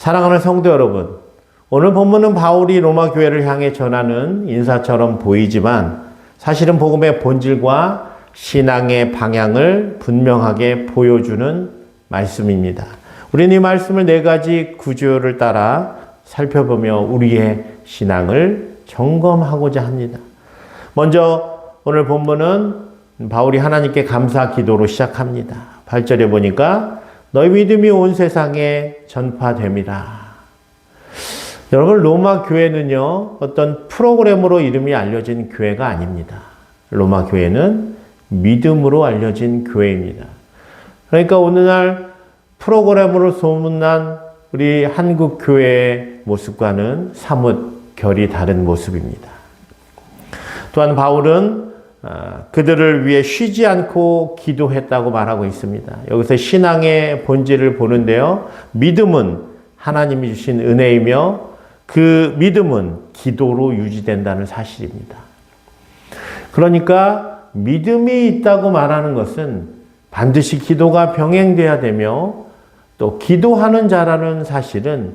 사랑하는 성도 여러분, 오늘 본문은 바울이 로마 교회를 향해 전하는 인사처럼 보이지만 사실은 복음의 본질과 신앙의 방향을 분명하게 보여주는 말씀입니다. 우리는 이 말씀을 네 가지 구조를 따라 살펴보며 우리의 신앙을 점검하고자 합니다. 먼저 오늘 본문은 바울이 하나님께 감사 기도로 시작합니다. 8절에 보니까 너희 믿음이 온 세상에 전파됨이라. 여러분, 로마 교회는요, 어떤 프로그램으로 이름이 알려진 교회가 아닙니다. 로마 교회는 믿음으로 알려진 교회입니다. 그러니까 오늘날 프로그램으로 소문난 우리 한국 교회의 모습과는 사뭇 결이 다른 모습입니다. 또한 바울은 그들을 위해 쉬지 않고 기도했다고 말하고 있습니다. 여기서 신앙의 본질을 보는데요. 믿음은 하나님이 주신 은혜이며 그 믿음은 기도로 유지된다는 사실입니다. 그러니까 믿음이 있다고 말하는 것은 반드시 기도가 병행돼야 되며 또 기도하는 자라는 사실은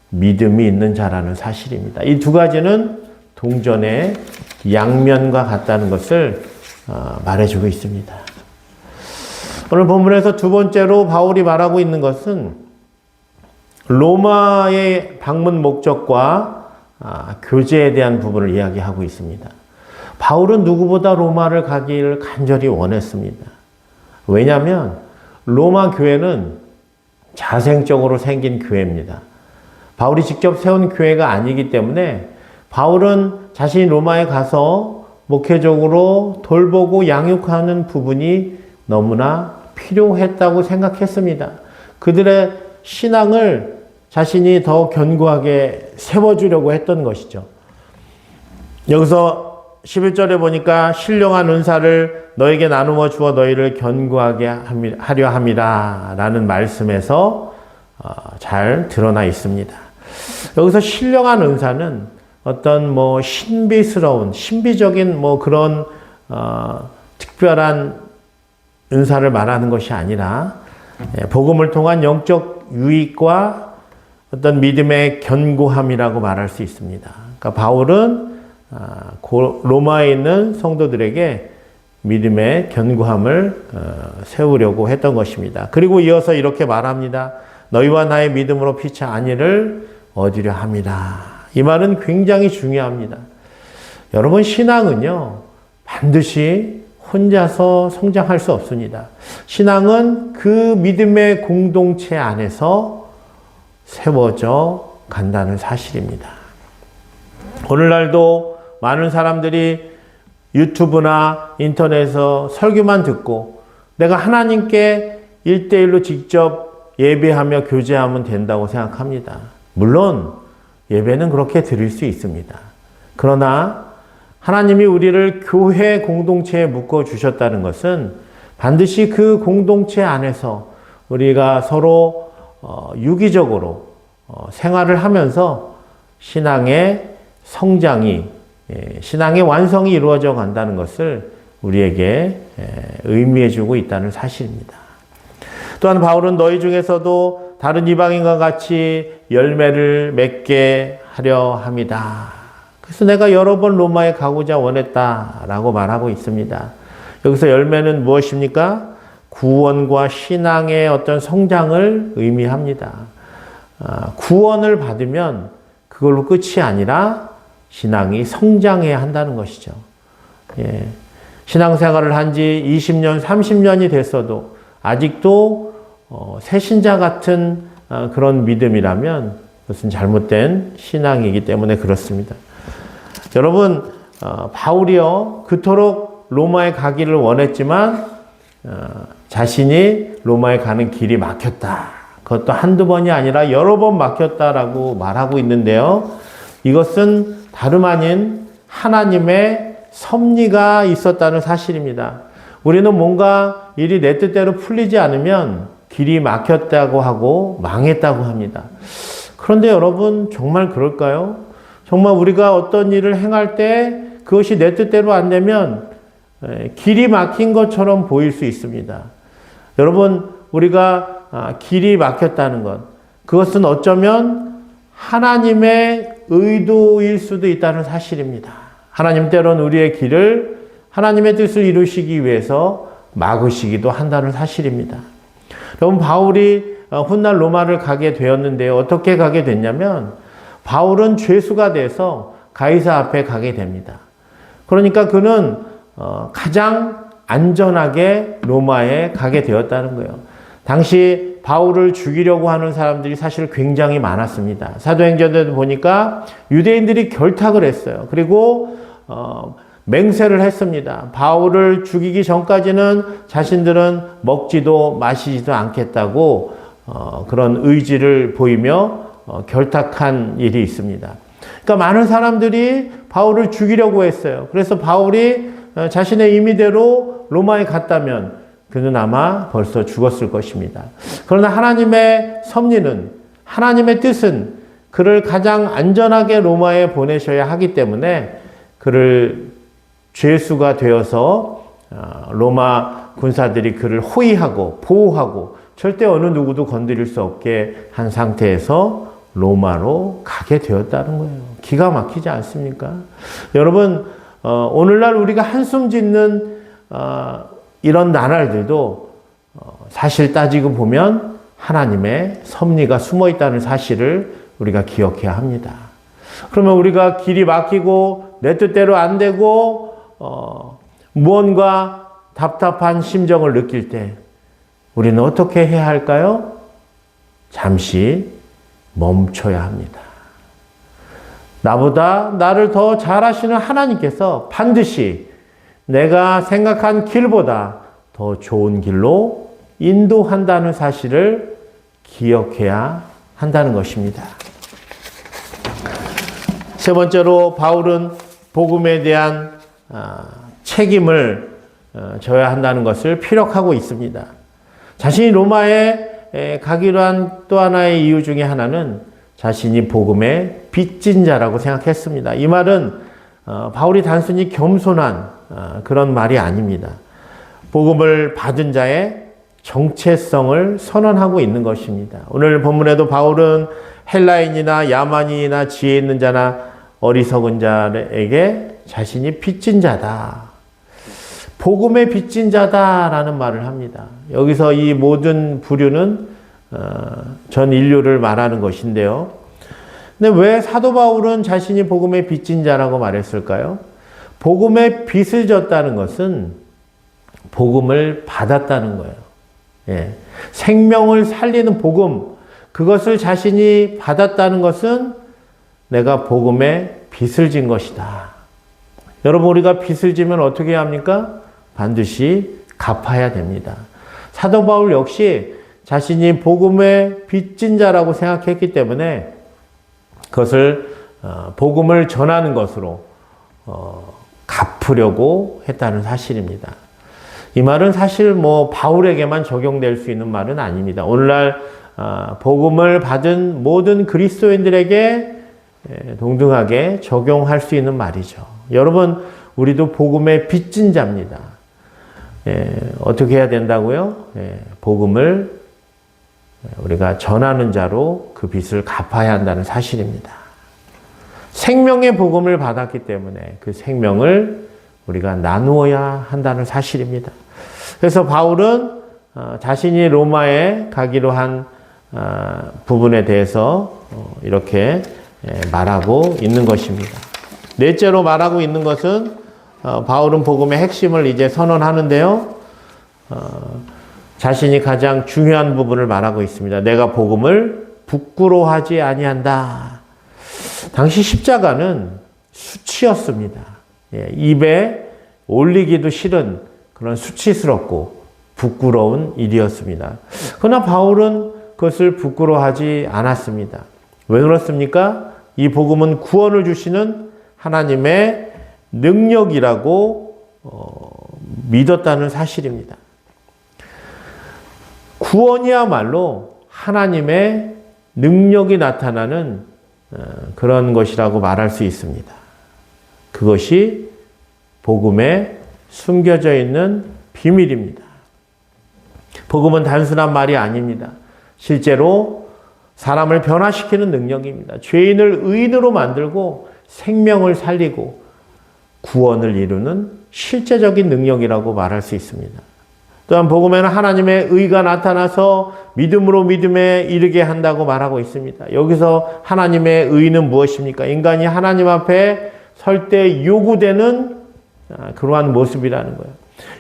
믿음이 있는 자라는 사실입니다. 이 두 가지는 동전의 양면과 같다는 것을 말해주고 있습니다. 오늘 본문에서 두 번째로 바울이 말하고 있는 것은 로마의 방문 목적과 교제에 대한 부분을 이야기하고 있습니다. 바울은 누구보다 로마를 가기를 간절히 원했습니다. 왜냐하면 로마 교회는 자생적으로 생긴 교회입니다. 바울이 직접 세운 교회가 아니기 때문에 바울은 자신이 로마에 가서 목회적으로 돌보고 양육하는 부분이 너무나 필요했다고 생각했습니다. 그들의 신앙을 자신이 더 견고하게 세워주려고 했던 것이죠. 여기서 11절에 보니까 신령한 은사를 너에게 나누어 주어 너희를 견고하게 하려 함이라 라는 말씀에서 잘 드러나 있습니다. 여기서 신령한 은사는 어떤 신비적인 그런 특별한 은사를 말하는 것이 아니라 복음을 통한 영적 유익과 어떤 믿음의 견고함이라고 말할 수 있습니다. 그러니까 바울은 로마에 있는 성도들에게 믿음의 견고함을 세우려고 했던 것입니다. 그리고 이어서 이렇게 말합니다. 너희와 나의 믿음으로 피차 안위를 얻으려 함이라. 이 말은 굉장히 중요합니다. 여러분, 신앙은요, 반드시 혼자서 성장할 수 없습니다. 신앙은 그 믿음의 공동체 안에서 세워져 간다는 사실입니다. 오늘날도 많은 사람들이 유튜브나 인터넷에서 설교만 듣고 내가 하나님께 1대1로 직접 예배하며 교제하면 된다고 생각합니다. 물론 예배는 그렇게 드릴 수 있습니다. 그러나 하나님이 우리를 교회 공동체에 묶어주셨다는 것은 반드시 그 공동체 안에서 우리가 서로 유기적으로 생활을 하면서 신앙의 성장이, 신앙의 완성이 이루어져 간다는 것을 우리에게 의미해주고 있다는 사실입니다. 또한 바울은 너희 중에서도 다른 이방인과 같이 열매를 맺게 하려 함이다. 그래서 내가 여러 번 로마에 가고자 원했다라고 말하고 있습니다. 여기서 열매는 무엇입니까? 구원과 신앙의 어떤 성장을 의미합니다. 구원을 받으면 그걸로 끝이 아니라 신앙이 성장해야 한다는 것이죠. 신앙생활을 한 지 20년, 30년이 됐어도 아직도 새신자 같은 그런 믿음이라면 그것은 잘못된 신앙이기 때문에 그렇습니다. 여러분, 바울이요, 그토록 로마에 가기를 원했지만 자신이 로마에 가는 길이 막혔다. 그것도 한두 번이 아니라 여러 번 막혔다라고 말하고 있는데요. 이것은 다름 아닌 하나님의 섭리가 있었다는 사실입니다. 우리는 뭔가 일이 내 뜻대로 풀리지 않으면 길이 막혔다고 하고 망했다고 합니다. 그런데 여러분, 정말 그럴까요? 정말 우리가 어떤 일을 행할 때 그것이 내 뜻대로 안 되면 길이 막힌 것처럼 보일 수 있습니다. 여러분, 우리가 길이 막혔다는 것, 그것은 어쩌면 하나님의 의도일 수도 있다는 사실입니다. 하나님 때론 우리의 길을 하나님의 뜻을 이루시기 위해서 막으시기도 한다는 사실입니다. 여러분, 바울이 훗날 로마를 가게 되었는데요. 어떻게 가게 됐냐면 바울은 죄수가 돼서 가이사 앞에 가게 됩니다. 그러니까 그는 가장 안전하게 로마에 가게 되었다는 거예요. 당시 바울을 죽이려고 하는 사람들이 사실 굉장히 많았습니다. 사도행전에도 보니까 유대인들이 결탁을 했어요. 그리고 맹세를 했습니다. 바울을 죽이기 전까지는 자신들은 먹지도 마시지도 않겠다고 그런 의지를 보이며 결탁한 일이 있습니다. 그러니까 많은 사람들이 바울을 죽이려고 했어요. 그래서 바울이 자신의 임의대로 로마에 갔다면 그는 아마 벌써 죽었을 것입니다. 그러나 하나님의 섭리는, 하나님의 뜻은 그를 가장 안전하게 로마에 보내셔야 하기 때문에 그를 죄수가 되어서 로마 군사들이 그를 호위하고 보호하고 절대 어느 누구도 건드릴 수 없게 한 상태에서 로마로 가게 되었다는 거예요. 기가 막히지 않습니까? 여러분, 오늘날 우리가 한숨 짓는 이런 나날들도 사실 따지고 보면 하나님의 섭리가 숨어 있다는 사실을 우리가 기억해야 합니다. 그러면 우리가 길이 막히고 내 뜻대로 안 되고 무언가 답답한 심정을 느낄 때 우리는 어떻게 해야 할까요? 잠시 멈춰야 합니다. 나보다 나를 더 잘 아시는 하나님께서 반드시 내가 생각한 길보다 더 좋은 길로 인도한다는 사실을 기억해야 한다는 것입니다. 세 번째로 바울은 복음에 대한 책임을 져야 한다는 것을 피력하고 있습니다. 자신이 로마에 가기로 한 또 하나의 이유 중에 하나는 자신이 복음의 빚진 자라고 생각했습니다. 이 말은 바울이 단순히 겸손한 그런 말이 아닙니다. 복음을 받은 자의 정체성을 선언하고 있는 것입니다. 오늘 본문에도 바울은 헬라인이나 야만인이나 지혜 있는 자나 어리석은 자에게 자신이 빚진 자다. 복음의 빚진 자다라는 말을 합니다. 여기서 이 모든 부류는 전 인류를 말하는 것인데요. 근데 왜 사도 바울은 자신이 복음의 빚진 자라고 말했을까요? 복음의 빚을 졌다는 것은 복음을 받았다는 거예요. 예. 생명을 살리는 복음, 그것을 자신이 받았다는 것은 내가 복음의 빚을 진 것이다. 여러분, 우리가 빚을 지면 어떻게 해야 합니까? 반드시 갚아야 됩니다. 사도 바울 역시 자신이 복음의 빚진 자라고 생각했기 때문에 그것을 복음을 전하는 것으로 갚으려고 했다는 사실입니다. 이 말은 사실 바울에게만 적용될 수 있는 말은 아닙니다. 오늘날 복음을 받은 모든 그리스도인들에게 동등하게 적용할 수 있는 말이죠. 여러분, 우리도 복음의 빚진 자입니다. 어떻게 해야 된다고요? 복음을 우리가 전하는 자로 그 빚을 갚아야 한다는 사실입니다. 생명의 복음을 받았기 때문에 그 생명을 우리가 나누어야 한다는 사실입니다. 그래서 바울은 자신이 로마에 가기로 한 부분에 대해서 이렇게 말하고 있는 것입니다. 넷째로 말하고 있는 것은 바울은 복음의 핵심을 이제 선언하는데요. 자신이 가장 중요한 부분을 말하고 있습니다. 내가 복음을 부끄러워하지 아니한다. 당시 십자가는 수치였습니다. 입에 올리기도 싫은 그런 수치스럽고 부끄러운 일이었습니다. 그러나 바울은 그것을 부끄러워하지 않았습니다. 왜 그렇습니까? 이 복음은 구원을 주시는 하나님의 능력이라고 믿었다는 사실입니다. 구원이야말로 하나님의 능력이 나타나는 그런 것이라고 말할 수 있습니다. 그것이 복음에 숨겨져 있는 비밀입니다. 복음은 단순한 말이 아닙니다. 실제로 사람을 변화시키는 능력입니다. 죄인을 의인으로 만들고 생명을 살리고 구원을 이루는 실제적인 능력이라고 말할 수 있습니다. 또한 복음에는 하나님의 의가 나타나서 믿음으로 믿음에 이르게 한다고 말하고 있습니다. 여기서 하나님의 의는 무엇입니까? 인간이 하나님 앞에 설 때 요구되는 그러한 모습이라는 거예요.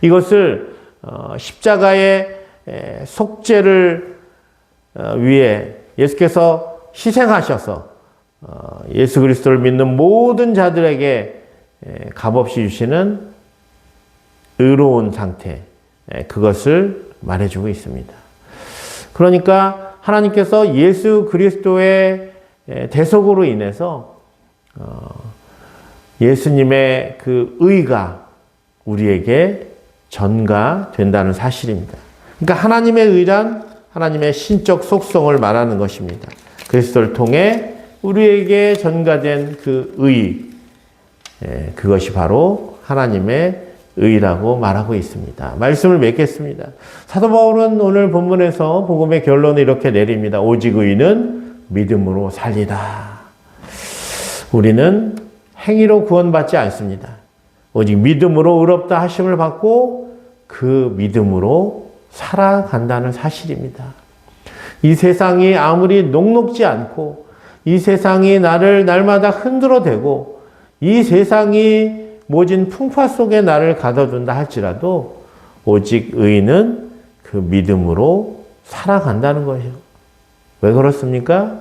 이것을 십자가의 속죄를 위해 예수께서 희생하셔서 예수 그리스도를 믿는 모든 자들에게 값없이 주시는 의로운 상태, 그것을 말해주고 있습니다. 그러니까 하나님께서 예수 그리스도의 대속으로 인해서 예수님의 그 의가 우리에게 전가된다는 사실입니다. 그러니까 하나님의 의란 하나님의 신적 속성을 말하는 것입니다. 그리스도를 통해 우리에게 전가된 그 의, 그것이 바로 하나님의 의라고 말하고 있습니다. 말씀을 맺겠습니다. 사도 바울은 오늘 본문에서 복음의 결론을 이렇게 내립니다. 오직 의는 믿음으로 살리라. 우리는 행위로 구원받지 않습니다. 오직 믿음으로 의롭다 하심을 받고 그 믿음으로 살아간다는 사실입니다. 이 세상이 아무리 녹록지 않고 이 세상이 나를 날마다 흔들어대고 이 세상이 모진 풍파 속에 나를 가둬둔다 할지라도 오직 의인은 그 믿음으로 살아간다는 것이죠. 왜 그렇습니까?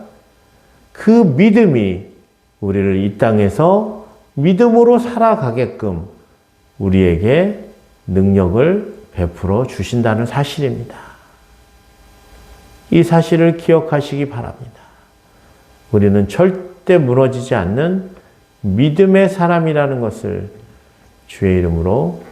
그 믿음이 우리를 이 땅에서 믿음으로 살아가게끔 우리에게 능력을 베풀어 주신다는 사실입니다. 이 사실을 기억하시기 바랍니다. 우리는 절대 무너지지 않는 믿음의 사람이라는 것을 주의 이름으로